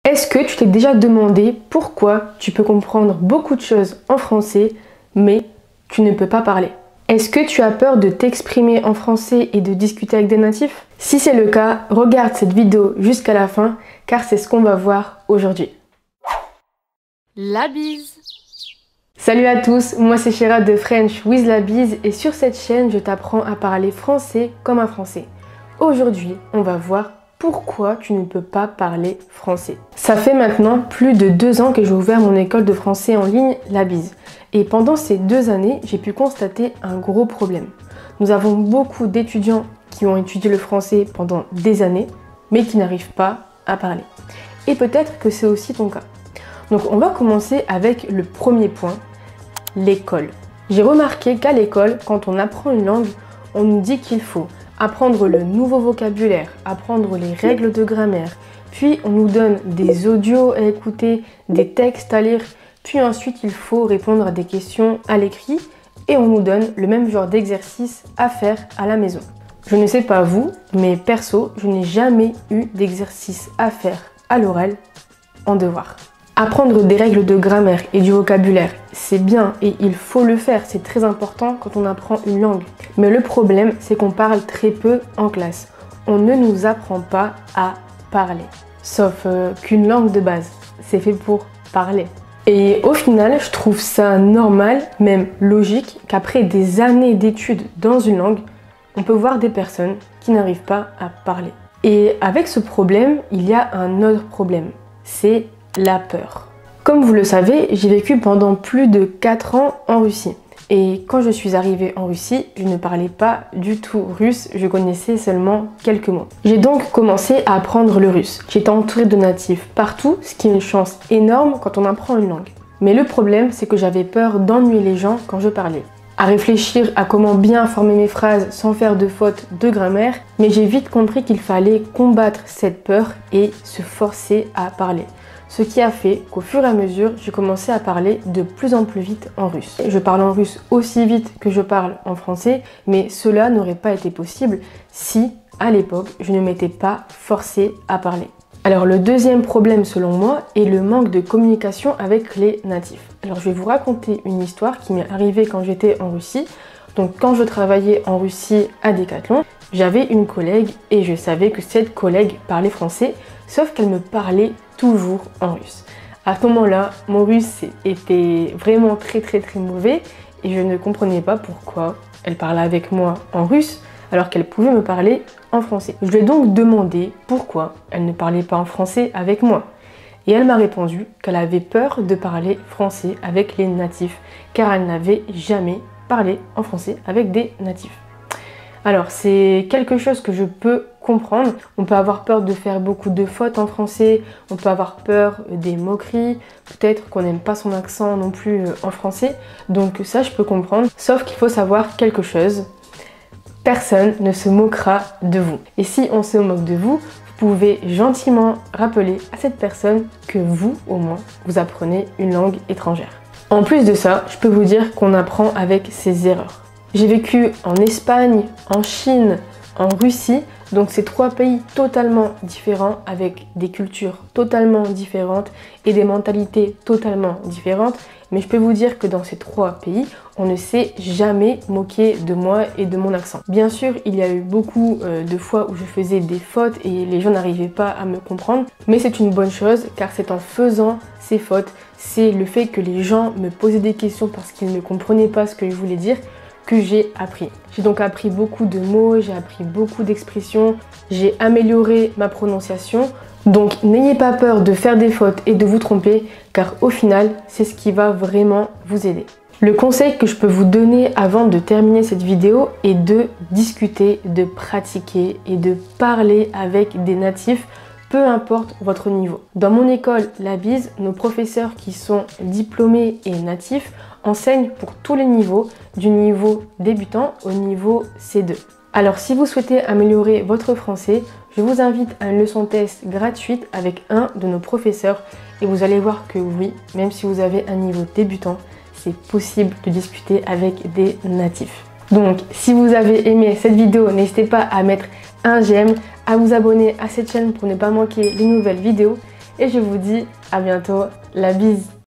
Est-ce que tu t'es déjà demandé pourquoi tu peux comprendre beaucoup de choses en français, mais tu ne peux pas parler? Est-ce que tu as peur de t'exprimer en français et de discuter avec des natifs? Si c'est le cas, regarde cette vidéo jusqu'à la fin, car c'est ce qu'on va voir aujourd'hui. La bise! Salut à tous, moi c'est Shira de French with la bise et sur cette chaîne, je t'apprends à parler français comme un français. Aujourd'hui, on va voir pourquoi tu ne peux pas parler français. Ça fait maintenant plus de 2 ans que j'ai ouvert mon école de français en ligne, la bise. Et pendant ces 2 années, j'ai pu constater un gros problème. Nous avons beaucoup d'étudiants qui ont étudié le français pendant des années, mais qui n'arrivent pas à parler. Et peut-être que c'est aussi ton cas. Donc on va commencer avec le premier point, l'école. J'ai remarqué qu'à l'école, quand on apprend une langue, on nous dit qu'il faut apprendre le nouveau vocabulaire, apprendre les règles de grammaire, puis on nous donne des audios à écouter, des textes à lire, puis ensuite il faut répondre à des questions à l'écrit et on nous donne le même genre d'exercice à faire à la maison. Je ne sais pas vous, mais perso, je n'ai jamais eu d'exercice à faire à l'oral en devoir. Apprendre des règles de grammaire et du vocabulaire, c'est bien et il faut le faire, c'est très important quand on apprend une langue. Mais le problème, c'est qu'on parle très peu en classe. On ne nous apprend pas à parler. Sauf qu'une langue de base, c'est fait pour parler. Et au final, je trouve ça normal, même logique, qu'après des années d'études dans une langue, on peut voir des personnes qui n'arrivent pas à parler. Et avec ce problème, il y a un autre problème, c'est la peur. Comme vous le savez, j'ai vécu pendant plus de 4 ans en Russie. Et quand je suis arrivée en Russie, je ne parlais pas du tout russe, je connaissais seulement quelques mots. J'ai donc commencé à apprendre le russe. J'étais entourée de natifs partout, ce qui est une chance énorme quand on apprend une langue. Mais le problème, c'est que j'avais peur d'ennuyer les gens quand je parlais. À réfléchir à comment bien former mes phrases sans faire de fautes de grammaire, mais j'ai vite compris qu'il fallait combattre cette peur et se forcer à parler. Ce qui a fait qu'au fur et à mesure, j'ai commencé à parler de plus en plus vite en russe. Je parle en russe aussi vite que je parle en français, mais cela n'aurait pas été possible si, à l'époque, je ne m'étais pas forcée à parler. Alors le deuxième problème selon moi est le manque de communication avec les natifs. Alors je vais vous raconter une histoire qui m'est arrivée quand j'étais en Russie. Donc quand je travaillais en Russie à Decathlon, j'avais une collègue et je savais que cette collègue parlait français, sauf qu'elle me parlait toujours en russe. À ce moment-là, mon russe était vraiment très mauvais et je ne comprenais pas pourquoi elle parlait avec moi en russe alors qu'elle pouvait me parler en français. Je lui ai donc demandé pourquoi elle ne parlait pas en français avec moi. Et elle m'a répondu qu'elle avait peur de parler français avec les natifs car elle n'avait jamais parlé en français avec des natifs. Alors c'est quelque chose que je peux comprendre. On peut avoir peur de faire beaucoup de fautes en français, on peut avoir peur des moqueries, peut-être qu'on n'aime pas son accent non plus en français, donc ça je peux comprendre. Sauf qu'il faut savoir quelque chose, personne ne se moquera de vous. Et si on se moque de vous, vous pouvez gentiment rappeler à cette personne que vous, au moins, vous apprenez une langue étrangère. En plus de ça, je peux vous dire qu'on apprend avec ses erreurs. J'ai vécu en Espagne, en Chine, en Russie, donc c'est 3 pays totalement différents avec des cultures totalement différentes et des mentalités totalement différentes. Mais je peux vous dire que dans ces 3 pays, on ne s'est jamais moqué de moi et de mon accent. Bien sûr, il y a eu beaucoup de fois où je faisais des fautes et les gens n'arrivaient pas à me comprendre. Mais c'est une bonne chose car c'est en faisant ces fautes, c'est le fait que les gens me posaient des questions parce qu'ils ne comprenaient pas ce que je voulais dire que j'ai appris. J'ai donc appris beaucoup de mots, j'ai appris beaucoup d'expressions, j'ai amélioré ma prononciation. Donc n'ayez pas peur de faire des fautes et de vous tromper car au final, c'est ce qui va vraiment vous aider. Le conseil que je peux vous donner avant de terminer cette vidéo est de discuter, de pratiquer et de parler avec des natifs, peu importe votre niveau. Dans mon école, la bise, nos professeurs qui sont diplômés et natifs enseignent pour tous les niveaux, du niveau débutant au niveau C2. Alors si vous souhaitez améliorer votre français, je vous invite à une leçon test gratuite avec un de nos professeurs et vous allez voir que oui, même si vous avez un niveau débutant, c'est possible de discuter avec des natifs. Donc si vous avez aimé cette vidéo, n'hésitez pas à mettre un j'aime, à vous abonner à cette chaîne pour ne pas manquer les nouvelles vidéos et je vous dis à bientôt, la bise.